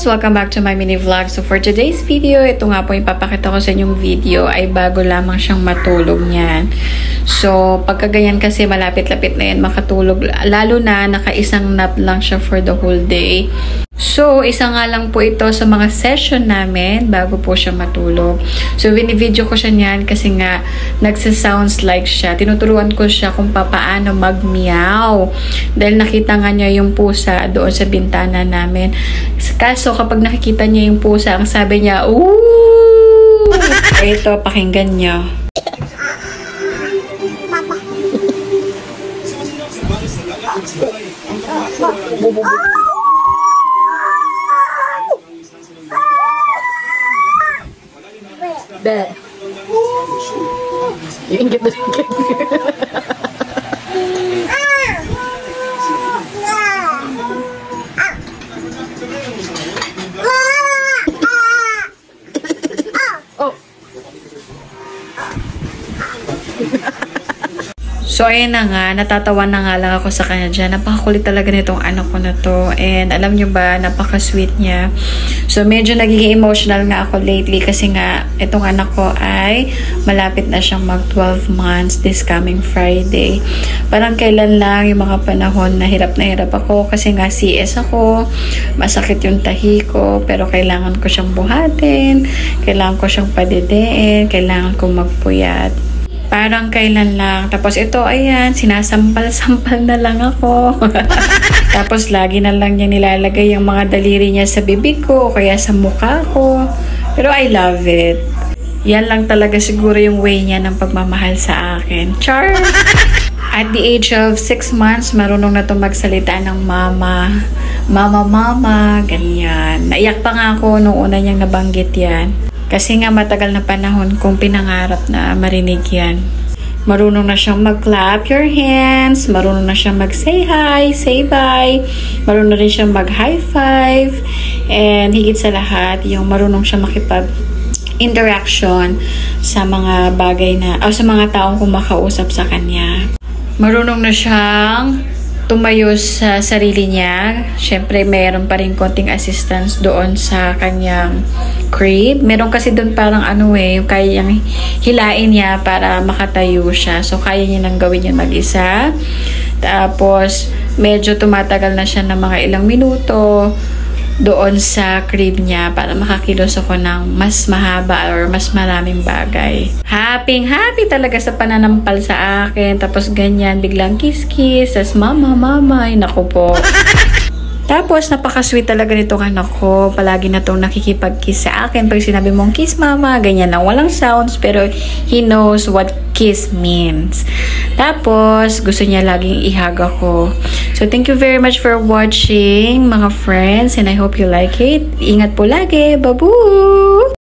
friends! Welcome back to my mini vlog. So for today's video, ito nga po yung papakita ko sa inyong video ay bago lamang siyang matulog niyan. So pagka ganyan kasi malapit-lapit na yan makatulog. Lalo na nakaisang nap lang siya for the whole day. So, isa nga lang po ito sa mga session namin bago po siya matulog. So, video ko siya niyan kasi nga nagsa-sounds like siya. Tinuturuan ko siya kung paano mag-meow. Dahil nakita nga niya yung pusa doon sa bintana namin. Kaso, kapag nakikita niya yung pusa, ang sabi niya, "Ooh!" Ito, pakinggan niyo. Be. Ingit na ingit. Oh. So, ayun na nga, natatawa na nga lang ako sa kanya dyan. Napakakulit talaga nitong anak ko na to. And alam nyo ba, napaka-sweet niya. So, medyo nagiging emotional nga ako lately kasi nga, itong anak ko ay malapit na siyang mag 12 months this coming Friday. Parang kailan lang yung mga panahon na hirap ako kasi nga CS ako, masakit yung tahi ko, pero kailangan ko siyang buhatin, kailangan ko siyang padidiin, kailangan ko magpuyat. Parang kailan lang. Tapos ito, ayan, sinasampal-sampal na lang ako. Tapos lagi na lang niya nilalagay yung mga daliri niya sa bibig ko o kaya sa mukha ko. Pero I love it. Yan lang talaga siguro yung way niya ng pagmamahal sa akin. Char! At the age of 6 months, marunong na itong magsalita ng mama. Mama, ganyan. Naiyak pa nga ako nung una niyang nabanggit yan. Kasi nga matagal na panahon kung pinangarap na marinig yan. Marunong na siyang mag-clap your hands. Marunong na siyang mag-say hi, say bye. Marunong rin siyang mag-high five. And higit sa lahat, yung marunong siyang makipag-interaction sa mga bagay na, o sa mga taong kumakausap sa kanya. Marunong na siyang tumayo sa sarili niya. Siyempre, mayroon pa rin konting assistance doon sa kanyang crib. Meron kasi doon parang yung kaya niyang hilain niya para makatayo siya. So, kaya niya nang gawin yun mag-isa. Tapos, medyo tumatagal na siya ng mga ilang minuto doon sa crib niya para makakilos ako ng mas mahaba or mas maraming bagay. Happy talaga sa pananampal sa akin. Tapos ganyan, biglang kiss-kiss. Tapos mama, ay naku po. Tapos, napaka-sweet talaga nitong anak ko. Palagi na itong nakikipag-kiss sa akin. Pag sinabi mong kiss mama, ganyan lang. Walang sounds, pero he knows what kiss means. Tapos, gusto niya laging ihag ako. So, thank you very much for watching, mga friends. And I hope you like it. Ingat po lagi. Babu!